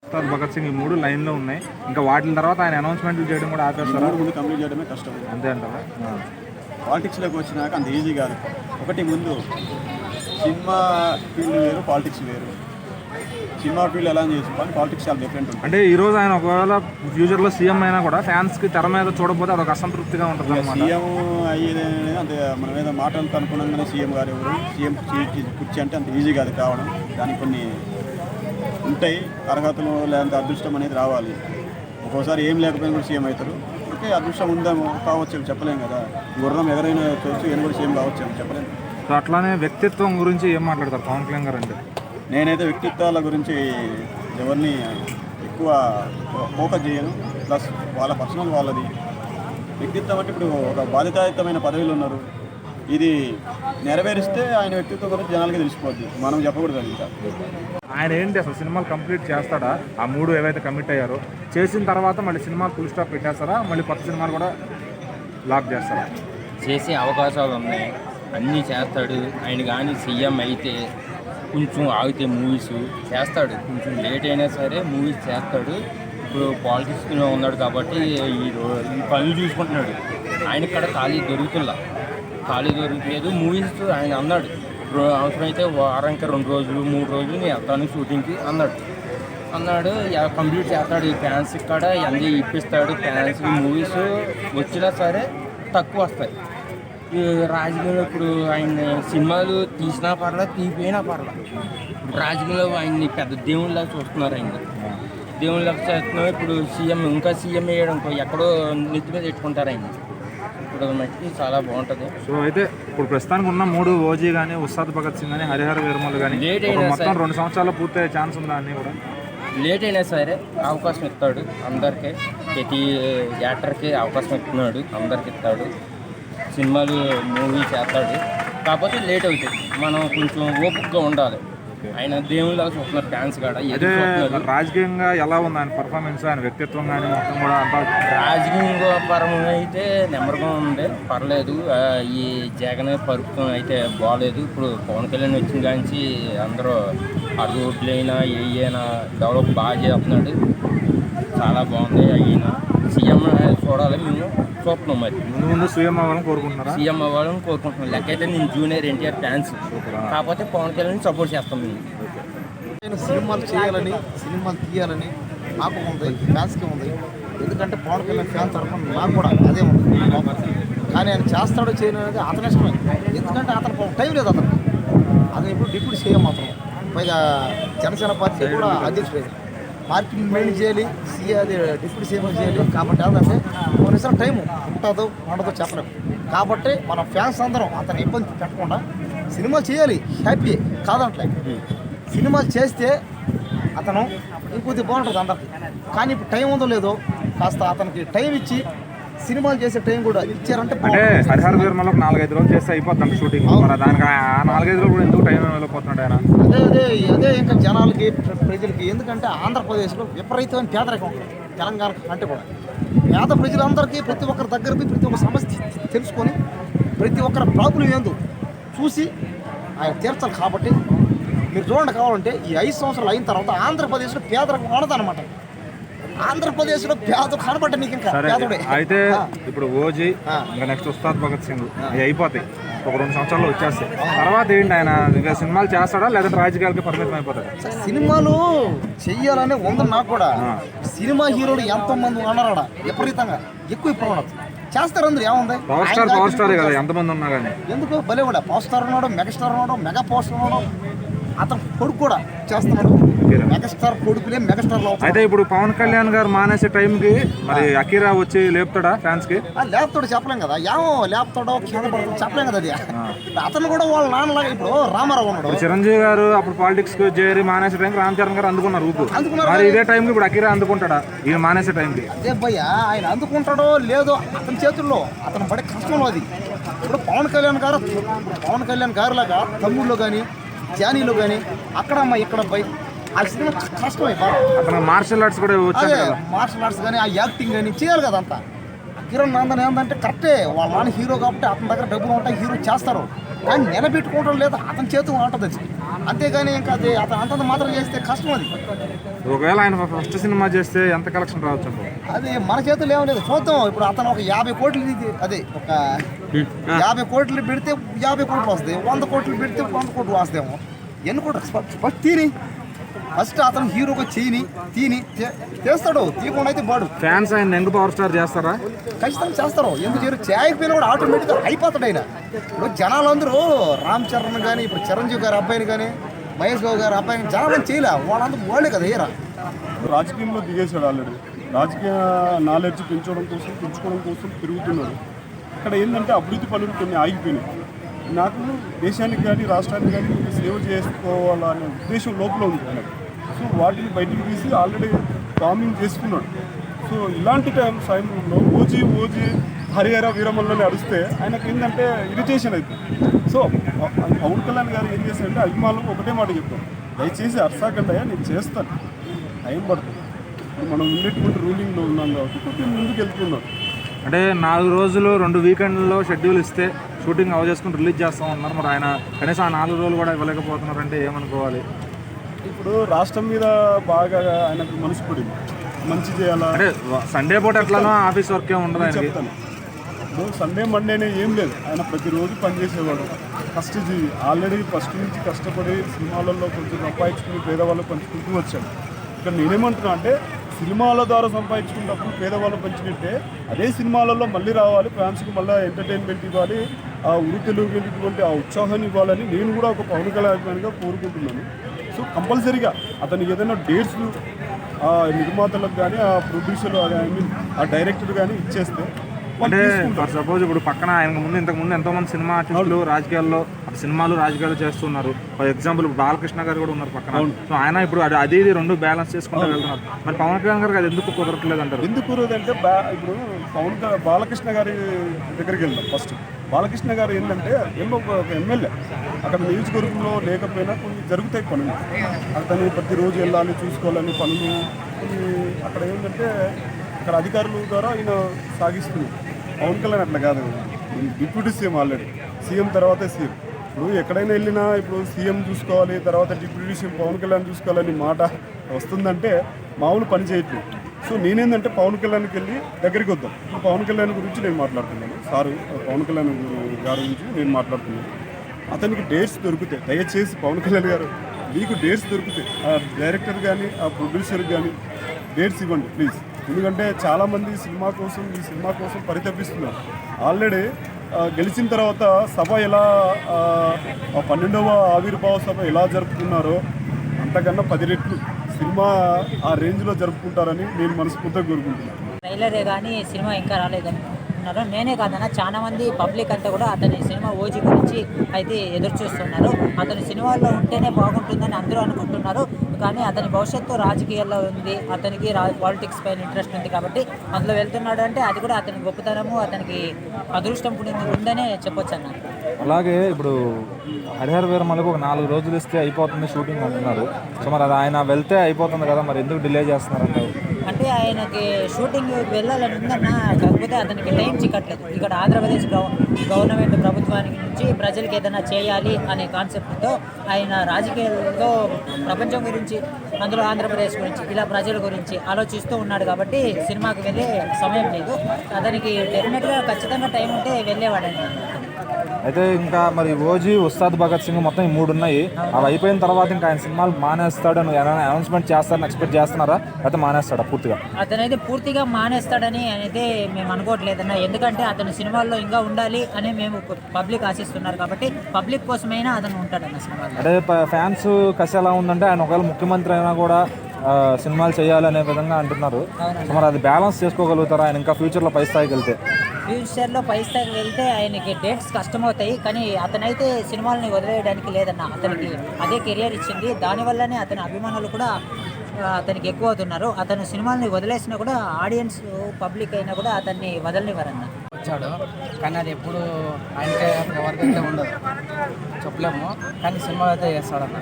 ఉస్తాద్ భగత్ సింగ్ ఈ 3 లైన్లో ఉన్నాయి. ఇంకా వాటి తర్వాత ఆయన అనౌన్స్మెంట్లు చేయడం కూడా ఆపేస్తారా? ముందు కంప్లీట్ చేయడమే కష్టం. అంతే అంటారా? పాలిటిక్స్లోకి వచ్చినాక అంత ఈజీ కాదు. ఒకటి ముందు సినిమా ఫీల్డ్ వేరు, పాలిటిక్స్ వేరు. సినిమా ఫీల్డ్ ఎలా చేసుకోవాలి, పాలిటిక్స్ చాలా డిఫరెంట్ ఉంటుంది. అంటే ఈరోజు ఆయన ఒకవేళ ఫ్యూచర్లో సీఎం అయినా కూడా ఫ్యాన్స్కి తెర మీద చూడకపోతే అదొక అసంతృప్తిగా ఉంటుంది అన్నమాట. సీఎం అయ్యేది అంతే, మనం ఏదో మాటలతో అనుకున్నాగానే సీఎం గారు ఎవరు సీఎం కుర్చీ అంటే అంత ఈజీ కాదు కావడం. దానికి కొన్ని ఉంటాయి అర్హతలు, లేదంటే అదృష్టం అనేది రావాలి. ఒక్కోసారి ఏం లేకపోయినా కూడా సీఎం అవుతారు. ఓకే, అదృష్టం ఉందేమో కావచ్చు, చెప్పలేము కదా. గుర్రం ఎవరైనా చూసి ఏం కూడా సీఎం కావచ్చు చెప్పలేము. సో అట్లానే వ్యక్తిత్వం గురించి ఏం మాట్లాడతారు పవన్ కళ్యాణ్ గారు అంటే? నేనైతే వ్యక్తిత్వాల గురించి ఎవరిని ఎక్కువ ఫోకస్ చేయను. ప్లస్ వాళ్ళ పర్సనల్ వాళ్ళది. వ్యక్తిత్వం అంటే ఇప్పుడు ఒక బాధ్యతాయుతమైన పదవిలో ఉన్నారు, ఇది నెరవేరిస్తే ఆయన వ్యక్తిత్వం గురించి జనాలకి తెలిసిపోద్ది, మనం చెప్పకూడదు. ఇంకా ఆయన ఏంటి అసలు సినిమాలు కంప్లీట్ చేస్తాడా? ఆ 3 ఏవైతే కమిట్ అయ్యారో చేసిన తర్వాత మళ్ళీ సినిమాలు ఫుల్ స్టాప్ పెట్టేస్తారా? మళ్ళీ కొత్త సినిమాలు కూడా లాక్ చేస్తారా? చేసే అవకాశాలు ఉన్నాయి, అన్నీ చేస్తాడు ఆయన. కానీ సీఎం అయితే కొంచెం ఆగితే మూవీస్ చేస్తాడు, కొంచెం లేట్ అయినా సరే మూవీస్ చేస్తాడు. ఇప్పుడు పాలిటిక్స్లో ఉన్నాడు కాబట్టి ఈ పనులు చూసుకుంటున్నాడు. ఆయనకి కూడా ఖాళీ దొరుకుతలేదు. మూవీస్ ఆయన అన్నాడు అవసరమైతే వారానికి 2 రోజులు 3 రోజులు నేను వెళ్తాను షూటింగ్కి అన్నాడు. కంప్లీట్ చేస్తాడు. ఫ్యాన్స్కి కూడా అన్నీ ఇప్పిస్తాడు. ఫ్యాన్స్కి మూవీస్ వచ్చినా సరే తక్కువ వస్తాయి. రాజకీయంలో ఇప్పుడు ఆయన సినిమాలు తీసినా పర్లేదు, తీపిపోయినా పర్లేదు. రాజకీయంలో ఆయన్ని పెద్ద దేవుళ్ళ చూస్తున్నారు. దేవుళ్ళ చేస్తున్నారు. ఇప్పుడు ఇంకా సీఎం వేయడం ఎక్కడో నెత్తి మీద పెట్టుకుంటారు ఆయన. ఇప్పుడు మట్టికి చాలా బాగుంటుంది. సో అయితే ఇప్పుడు ప్రస్తుతానికి ఉన్న 3 ఓజీ కానీ, ఉస్తాద్ భగత్ సింగ్ కానీ, హరిహర వీరమల్లు కానీ లేట్ అయినా మొత్తం 2 సంవత్సరాలు పూర్తయ్యే ఛాన్స్ ఉందా? అన్నీ కూడా లేట్ అయినా సరే అవకాశం ఇస్తాడు అందరికీ. ప్రతి యాక్టర్కి అవకాశం ఇస్తున్నాడు, అందరికి ఇస్తాడు. సినిమాలు మూవీ చేస్తాడు, కాకపోతే లేట్ అవుతుంది. మనం కొంచెం ఓపికగా ఉండాలి. ఆయన దేవుళ్ళగా చూస్తున్నారు ఫ్యాన్స్ కూడా. రాజకీయంగా ఎలా ఉంది ఆయన పర్ఫార్మెన్స్, ఆయన వ్యక్తిత్వం కానీ మొత్తం కూడా అంతా? రాజకీయ పరంగా అయితే నెమ్మదిగా ఉంది, పర్లేదు. ఈ జగన్ ప్రభుత్వం అయితే బాగాలేదు. ఇప్పుడు పవన్ కళ్యాణ్ వచ్చిన కాంచి అందరూ ఆ రోడ్లైనా ఏమైనా డెవలప్ బాగా చేస్తున్నాడు, చాలా బాగుంది. అయినా సీఎం చూడాలి, మేము చూస్తున్నాం. మరి ముందు సీఎం అవ్వాలని కోరుకుంటున్నారా? సీఎం అవ్వాలని కోరుకుంటున్నాం. లెక్క అయితే నేను జూనియర్ ఎన్టీఆర్ ఫ్యాన్స్, కాకపోతే పవన్ కళ్యాణ్ సపోర్ట్ చేస్తాం మేము. నేను సినిమాలు చేయాలని, సినిమాలు తీయాలని నాకు ఉంది, ఫ్యాన్స్కి ఉంది. ఎందుకంటే పవన్ కళ్యాణ్ ఫ్యాన్స్ తరఫున నాకు కూడా అదే ఉంది. కానీ ఆయన చేస్తాడో చేయను అనేది అతని ఇష్టమే. ఎందుకంటే అతను టైం లేదు. అతను ఇప్పుడు డిప్యూటీ సీఎం, అతను పైగా జనసేన పార్టీ కూడా అధ్యక్షుడు. పార్టీని మెయిన్ చేయాలి, అది డిప్యూటీ సీఎం చేయాలి. కాబట్టి ఏంటంటే కొన్నిసార్లు టైము ఉంటుందో ఉండదో చెప్పలేము. కాబట్టి మన ఫ్యాన్స్ అందరం అతను ఇబ్బంది పెట్టకుండా సినిమా చేయాలి, హ్యాపీ కాదంటలే. సినిమాలు చేస్తే అతను ఇంకొద్ది బాగుంటుంది అందరికి. కానీ ఇప్పుడు టైం ఉందో లేదో కాస్త అతనికి టైం ఇచ్చి సినిమాలు చేసే టైం కూడా ఇచ్చారంటే. అంటే హరిహర వీరమల్లు 4-5 రోజులు చేస్తే అయిపోతుంది షూటింగ్. దానికి 4-5 రోజులు కూడా ఎందుకు టైం వెళ్ళిపోతున్నాడు ఆయన? అదే ఇంకా జనాలకి, ప్రజలకి. ఎందుకంటే ఆంధ్రప్రదేశ్లో విపరీతమైన పేదరికం ఉంటుంది, తెలంగాణ అంటే కూడా. పేద ప్రజలందరికీ ప్రతి ఒక్కరి దగ్గరికి ప్రతి ఒక్క సమస్య తెలుసుకొని ప్రతి ఒక్కరి ప్రాబ్లం ఏందో చూసి ఆయన తీర్చాలి. కాబట్టి మీరు చూడండి, కావాలంటే ఈ 5 సంవత్సరాలు అయిన తర్వాత ఆంధ్రప్రదేశ్లో పేదరికం ఉండదన్నమాట. ఆంధ్రప్రదేశ్లో పేద కనబడ్డ నీకు ఇంకా పేదడే. అయితే ఇప్పుడు ఓజీ, ఇంకా నెక్స్ట్ ఉస్తాద్ భగత్ సింగ్ అవి అయిపోతాయి, ఒక 2 సంవత్సరాల్లో వచ్చేస్తాయి. తర్వాత ఏంటి ఆయన ఇంకా సినిమాలు చేస్తాడా లేదంటే రాజకీయాలకి పరిమితం అయిపోతాడు? సినిమాలు చెయ్యాలనే ఉంది నాకు కూడా. సినిమా హీరోలు ఎంతమంది ఉన్నారా విపరీతంగా ఎక్కువ ఇప్పుడు ఉండదు. చేస్తారు అందరూ, ఏముంది? పవర్ స్టార్ కదా ఎంతమంది ఉన్నా కానీ. ఎందుకు భలే ఉండే పవర్ స్టార్ ఉన్నాడు, మెగాస్టార్ ఉన్నాడు, మెగా పవర్ స్టార్ ఉన్నాడు. అతను కొడుకు కూడా చేస్తున్నాడు, మెగాస్టార్ కొడుకులే మెగాస్టార్లో. అయితే ఇప్పుడు పవన్ కళ్యాణ్ గారు మానేసే టైంకి మరి అకీరా వచ్చి లేపుతాడా ఫ్యాన్స్ కి? లేపుతాడు చెప్పలేం కదా, ఏమో లేపుతాడో కింద పడతాడో చెప్పలేం కదా. అది అతను కూడా వాళ్ళ నాన్నలాగా ఇప్పుడు రామారావు ఉన్నాడు. చిరంజీవి గారు అప్పుడు పాలిటిక్స్ కు చేరి మానేసే టైంకి రామ్ చరణ్ గారు అందుకున్నారు ఊపు. మరి ఇదే టైంకి ఇప్పుడు అకీరా అందుకుంటాడా ఈయన మానేసే టైంకి? అదే భయ్య, ఆయన అందుకుంటాడో లేదో అతని చేతుల్లో, అతను పడే కష్టంలో అది. ఇప్పుడు పవన్ కళ్యాణ్ గారు లాగా తమ్ముళ్ళు కానీ, జానీలో కానీ, అక్కడ ఇక్కడ ఆ సినిమా కష్టమే. అతను మార్షల్ ఆర్ట్స్ కూడా వచ్చాయి కదా, మార్షల్ ఆర్ట్స్ కానీ, ఆ యాక్టింగ్ కానీ చేయాలి కదా అంతా. కిరణ్ నందన్ ఏంటంటే కరెక్టే, వాళ్ళ నాన్న హీరో కాబట్టి అతని దగ్గర డబ్బులు ఉంటాయి, హీరో చేస్తారు. కానీ నిలబెట్టుకోవడం లేదు, అతని చేతులు ఉంటుంది అది. అంతేగాని ఇంకా అది అతను అంతంత మాత్రం చేస్తే కష్టం అది. ఒకవేళ ఆయన ఫస్ట్ సినిమా చేస్తే ఎంత కలెక్షన్ రావచ్చు? అది మన చేతులు ఏమలేదు, చూద్దాం. ఇప్పుడు అతను ఒక 50 కోట్లు అదే ఒక 50 కోట్లు పెడితే 50 కోట్లు వస్తాయి, 100 కోట్లు పెడితే 100 కోట్లు వస్తాయేమో. ఎన్ని కోట్లు ఫస్ట్ ఫస్ట్ అతను హీరోగా చేస్తాడు, తీయకుండా అయితే బాడు. ఫ్యాన్స్ ఆయన యంగ్ పవర్ స్టార్ చేస్తారా? ఖచ్చితంగా చేస్తారు. ఎందుకు చేయకపోయినా కూడా ఆటోమేటిక్గా అయిపోతాడు ఆయన. ఇప్పుడు జనాలందరూ రామ్ చరణ్ కానీ, ఇప్పుడు చిరంజీవి గారి అబ్బాయిని కానీ, మహేష్ బాబు గారి అబ్బాయిని జనాలను చేయలే, వాళ్ళందరూ వాళ్ళే కదా హీరా. రాజకీయంలో దిగేశాడు ఆల్రెడీ. రాజకీయ నాలెడ్జ్ పెంచుకోవడం కోసం తిరుగుతున్నాడు. అక్కడ ఏంటంటే అభివృద్ధి పనులు కొన్ని ఆగిపోయినాయి. నాకు దేశానికి కానీ రాష్ట్రానికి కానీ సేవ చేసుకోవాలనే ఉద్దేశం లోపల ఉంది ఆయనకు. సో వాటిని బయటికి తీసి ఆల్రెడీ ఫార్మింగ్ చేసుకున్నాడు. సో ఇలాంటి సమయంలో ఓజీ హరిహర వీరమల్లని అడిస్తే ఆయనకు ఏంటంటే ఇరిటేషన్ అవుతుంది. సో పవన్ కళ్యాణ్ గారు ఏం చేశారంటే అభిమానులకు ఒకటే మాట చెప్తాను, దయచేసి అర్సాకండి, నేను చేస్తాను, టైం పడుతుంది. మనం ఉన్నటువంటి రూలింగ్లో ఉన్నాం కాబట్టి కొంచెం ముందుకు వెళ్తున్నాం. అంటే 4 రోజులు 2 వీకెండ్లో షెడ్యూల్ ఇస్తే షూటింగ్ చేసుకుని రిలీజ్ చేస్తాం అన్నారు. మరి ఆయన కనీసం ఆ 4 రోజులు కూడా ఇవ్వలేకపోతున్నారంటే ఏమనుకోవాలి? ఇప్పుడు రాష్ట్రం మీద బాగా ఆయనకు మనసు పడింది, మంచి చేయాలా అంటే సండే పూట ఎట్లానో ఆఫీస్ వర్క్ ఏమి ఉండదు ఆయనకి. చెప్తాను. ఇప్పుడు సండే మండేనే ఏం లేదు, ఆయన ప్రతిరోజు పనిచేసేవాడు, కష్టజీవి. ఆల్రెడీ ఫస్ట్ నుంచి కష్టపడి సినిమాలలో కొంచెం సంపాదించుకుని పేదవాళ్ళకు పంచుకుంటూ వచ్చాడు. ఇక్కడ నేనేమంటున్నా అంటే సినిమాల ద్వారా సంపాదించుకున్నప్పుడు పేదవాళ్ళు పంచినట్టే అదే సినిమాలలో మళ్ళీ రావాలి, ఫ్యాన్స్కి మళ్ళీ ఎంటర్టైన్మెంట్ ఇవ్వాలి, ఆ తెలుగుటువంటి ఆ ఉత్సాహాన్ని ఇవ్వాలని నేను కూడా ఒక పవన్ కళ్యాణ్గా కోరుకుంటున్నాను. సో కంపల్సరీగా అతనికి ఏదైనా డేట్స్లు ఆ నిర్మాతలకు కానీ, ఆ ప్రొడ్యూసర్ ఆ డైరెక్టర్ కానీ ఇచ్చేస్తే అంటే ఫర్ సపోజ్ ఇప్పుడు పక్కన ఆయనకు ముందు ఇంతకుముందు ఎంతోమంది సినిమా ఆర్టిస్టులు రాజకీయాల్లో సినిమాలు రాజకీయాలు చేస్తున్నారు. ఫర్ ఎగ్జాంపుల్ ఇప్పుడు బాలకృష్ణ గారు కూడా ఉన్నారు పక్కన. సో ఆయన ఇప్పుడు అది ఇది 2 బ్యాలెన్స్ చేసుకుంటూ వెళ్తున్నారు. మరి పవన్ కళ్యాణ్ గారికి అది ఎందుకు కుదరట్లేదు అంటారు? ఎందుకు కుదరదంటే ఇప్పుడు బాలకృష్ణ గారి దగ్గరికి వెళ్దాం. ఫస్ట్ బాలకృష్ణ గారు ఏంటంటే ఒక ఎమ్మెల్యే, అక్కడ నియోజకవర్గంలో లేకపోయినా కొన్ని జరుగుతాయి పనులు, అతను ప్రతిరోజు వెళ్ళాలి, చూసుకోవాలని పనులు అక్కడ ఏంటంటే అక్కడ అధికారుల ద్వారా ఈయన సాగిస్తుంది. పవన్ కళ్యాణ్ అట్లా కాదు, డిప్యూటీ సీఎం, ఆల్రెడీ సీఎం తర్వాతే సీఎం. ఇప్పుడు ఎక్కడైనా వెళ్ళినా ఇప్పుడు సీఎం చూసుకోవాలి, తర్వాత డిప్యూటీ సీఎం పవన్ కళ్యాణ్ చూసుకోవాలని మాట వస్తుందంటే మామూలు పని చేయట్లేదు. సో నేనేంటంటే పవన్ కళ్యాణ్కి వెళ్ళి దగ్గరికి వద్దాం. ఇప్పుడు పవన్ కళ్యాణ్ గురించి నేను మాట్లాడుతున్నాను, పవన్ కళ్యాణ్ గారి గురించి నేను మాట్లాడుతున్నాను. అతనికి డేట్స్ దొరుకుతాయి, దయచేసి పవన్ కళ్యాణ్ గారు మీకు డేట్స్ దొరుకుతాయి, ఆ డైరెక్టర్ కానీ ఆ ప్రొడ్యూసర్కి కానీ డేట్స్ ఇవ్వండి ప్లీజ్. ఎందుకంటే చాలామంది ఈ సినిమా కోసం పరితపిస్తున్నారు. ఆల్రెడీ గెలిచిన తర్వాత సభ ఎలా 12వ ఆవిర్భావ సభ ఎలా జరుపుకున్నారో అంతకన్నా 10 రెట్లు సినిమా ఆ రేంజ్లో జరుపుకుంటారని నేను మనస్ఫూర్తిగా కోరుకుంటున్నాను. ట్రైలరే కానీ సినిమా ఇంకా రాలేదని ఉన్నారు. నేనే కాదన్న, చాలా మంది పబ్లిక్ అంతా కూడా అతని సినిమా ఓజీ గురించి అయితే ఎదురు చూస్తున్నారు. అతని సినిమాల్లో ఉంటేనే బాగుంటుందని అందరూ అనుకుంటున్నారు. కానీ అతని భవిష్యత్తు రాజకీయాల్లో ఉంది, అతనికి పాలిటిక్స్ పైన ఇంట్రెస్ట్ ఉంది కాబట్టి అందులో వెళ్తున్నాడు అంటే అది కూడా అతని గొప్పతనము, అతనికి అదృష్టం కూడా ఉందనే చెప్పొచ్చు అన్న. అలాగే ఇప్పుడు హరిహర వీరమల్లికి ఒక 4 రోజులు ఇస్తే అయిపోతుంది షూటింగ్ అంటున్నారు. సో మరి అది ఆయన వెళ్తే అయిపోతుంది కదా, మరి ఎందుకు డిలే చేస్తున్నారంటే? అంటే ఆయనకి షూటింగ్ వెళ్ళాలని ఉందన్న, కాకపోతే అతనికి టైం చిక్కట్లేదు. ఇక్కడ ఆంధ్రప్రదేశ్ గవర్నమెంట్ ప్రభుత్వానికి నుంచి ప్రజలకు ఏదైనా చేయాలి అనే కాన్సెప్ట్తో ఆయన రాజకీయాల్లో ప్రపంచం గురించి, అందులో ఆంధ్రప్రదేశ్ గురించి, ఇలా ప్రజల గురించి ఆలోచిస్తూ ఉన్నాడు కాబట్టి సినిమాకి వెళ్ళే సమయం లేదు. అతనికి డెఫినెట్గా ఖచ్చితంగా టైం ఉంటే వెళ్ళేవాడండి. అయితే ఇంకా మరి ఓజీ, ఉస్తాద్ భగత్ సింగ్ మొత్తం ఈ 3 ఉన్నాయి. అవి అయిపోయిన తర్వాత ఇంకా ఆయన సినిమాలు మానేస్తాడని అనౌన్స్మెంట్ చేస్తారని ఎక్స్పెక్ట్ చేస్తున్నారా, అయితే మానేస్తాడా పూర్తిగా? అతనైతే పూర్తిగా మానేస్తాడని అయితే మేము అనుకోవట్లేదన్న. ఎందుకంటే అతని సినిమాల్లో ఇంకా ఉండాలి అని మేము పబ్లిక్ ఆశిస్తున్నారు కాబట్టి పబ్లిక్ కోసమైనా అతను ఉంటాడన్న సినిమాలో. అంటే ఫ్యాన్స్ కసి ఎలా ఉందంటే ఆయన ఒకవేళ ముఖ్యమంత్రి అయినా కూడా సినిమాలు చేయాలనే విధంగా అంటున్నారు. మరి అది బ్యాలెన్స్ చేసుకోగలుగుతారా ఆయన ఇంకా ఫ్యూచర్లో పై స్థాయికి వెళ్తే? ఫ్యూచర్లో పై స్థాయికి వెళ్తే ఆయనకి డేట్స్ కష్టమవుతాయి, కానీ అతనైతే సినిమాలని వదిలేయడానికి లేదన్న. అతనికి అదే కెరియర్ ఇచ్చింది, దానివల్లనే అతని అభిమానులు కూడా అతనికి ఎక్కువ అవుతున్నారు. అతను సినిమాలని వదిలేసినా కూడా ఆడియన్స్ పబ్లిక్ అయినా కూడా అతన్ని వదలనివ్వరన్న. వచ్చాడు కానీ అది ఎప్పుడు ఆయనకే ఎవరికైతే ఉండదు చెప్పలేము, కానీ సినిమా అయితే చేస్తాడన్న.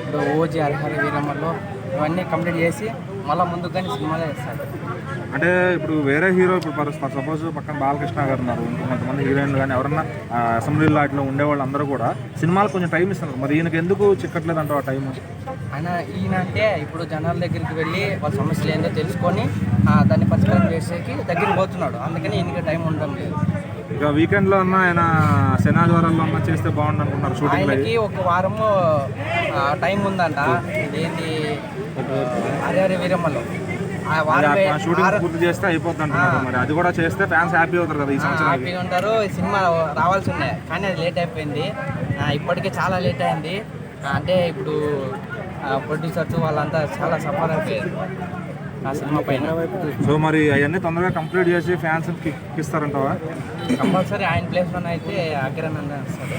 ఇప్పుడు ఓజీ, హరిహర వీరమల్లు ఇవన్నీ కంప్లీట్ చేసి మళ్ళీ ముందుకు కానీ సినిమాలో చేస్తాడు. అంటే ఇప్పుడు వేరే హీరో ఇప్పుడు సపోజ్ పక్కన బాలకృష్ణ గారు ఉన్నారు, ఇంకొంతమంది హీరోయిన్లు కానీ ఎవరన్నా అసెంబ్లీలో వాటిలో ఉండేవాళ్ళు అందరూ కూడా సినిమాలు కొంచెం టైం ఇస్తున్నారు. మరి ఈయనకి ఎందుకు చిక్కట్లేదు అంటావు ఆ టైం? ఈయన అంటే ఇప్పుడు జనాల దగ్గరికి వెళ్ళి వాళ్ళ సమస్యలు ఏందో తెలుసుకొని దాన్ని పరిష్కారం చేసేకి దగ్గరికి పోతున్నాడు, అందుకని ఈయనకి టైం ఉండడం లేదు. ఇక వీకెండ్లో అన్న ఆయన శనాదివారాల్లో అన్న చేస్తే బాగుండు అనుకుంటున్నారు షూటింగ్. ఆయనకి ఒక వారము టైం ఉందంట, ఏంటి అరే వీరమ్మలో ఆ వారం షూటింగ్ పూర్తి చేస్తే అయిపోతుంది అంటున్నారు. మరి అది కూడా చేస్తే ఫ్యాన్స్ హ్యాపీ అవుతారు కదా ఈ సంవత్సరం. హ్యాపీగా ఉంటారు. ఈ సినిమా రావాల్సి ఉన్నాయి కానీ అది లేట్ అయిపోయింది, ఇప్పటికే చాలా లేట్ అయింది. అంటే ఇప్పుడు ప్రొడ్యూసర్స్ వాళ్ళంతా చాలా సఫర్ అయిపోయారు ఆ సినిమా పైన. సో మరి అవన్నీ తొందరగా కంప్లీట్ చేసి ఫ్యాన్స్ ఇస్తారంటావా? కంపల్సరీ ఆయన ప్లేస్లో అయితే అగ్రన్ అన్న వస్తాడు,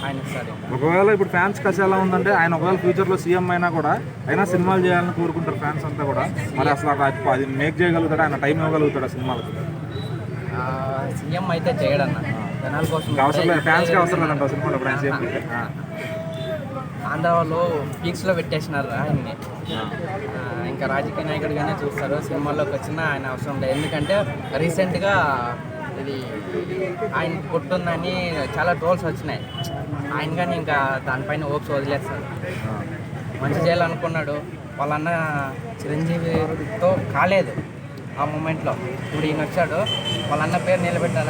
ఆయన ఇస్తాడు. ఒకవేళ ఇప్పుడు ఫ్యాన్స్ కసి ఎలా ఉందంటే ఆయన ఒకవేళ ఫ్యూచర్లో సీఎం అయినా కూడా అయినా సినిమాలు చేయాలని కోరుకుంటారు ఫ్యాన్స్ అంతా కూడా. మరి అసలు అది మేక్ చేయగలుగుతాడు, ఆయన టైం ఇవ్వగలుగుతాడు ఆ సినిమాలకు? సీఎం అయితే చేయడన్న జనాల కోసం అవసరం లేదు, ఫ్యాన్స్కి అవసరం లేదంట సినిమాలో ఇప్పుడు ఆయన సీఎం. ఆంధ్ర వాళ్ళు పీక్స్లో పెట్టేసినారు ఆయన్ని, ఇంకా రాజకీయ నాయకుడిగానే చూస్తారు. సినిమాల్లోకి వచ్చినా ఆయన అవసరం లేదు, ఎందుకంటే రీసెంట్గా ఇది ఆయన కొట్టుందని చాలా ట్రోల్స్ వచ్చినాయి. ఆయన కానీ ఇంకా దానిపైన హోప్స్ వదిలేస్తారు. మంచి చేయాలనుకున్నాడు, వాళ్ళన్న చిరంజీవితో కాలేదు ఆ మూమెంట్లో. ఇప్పుడు ఈయన వచ్చాడు, వాళ్ళన్న పేరు నిలబెట్టాలని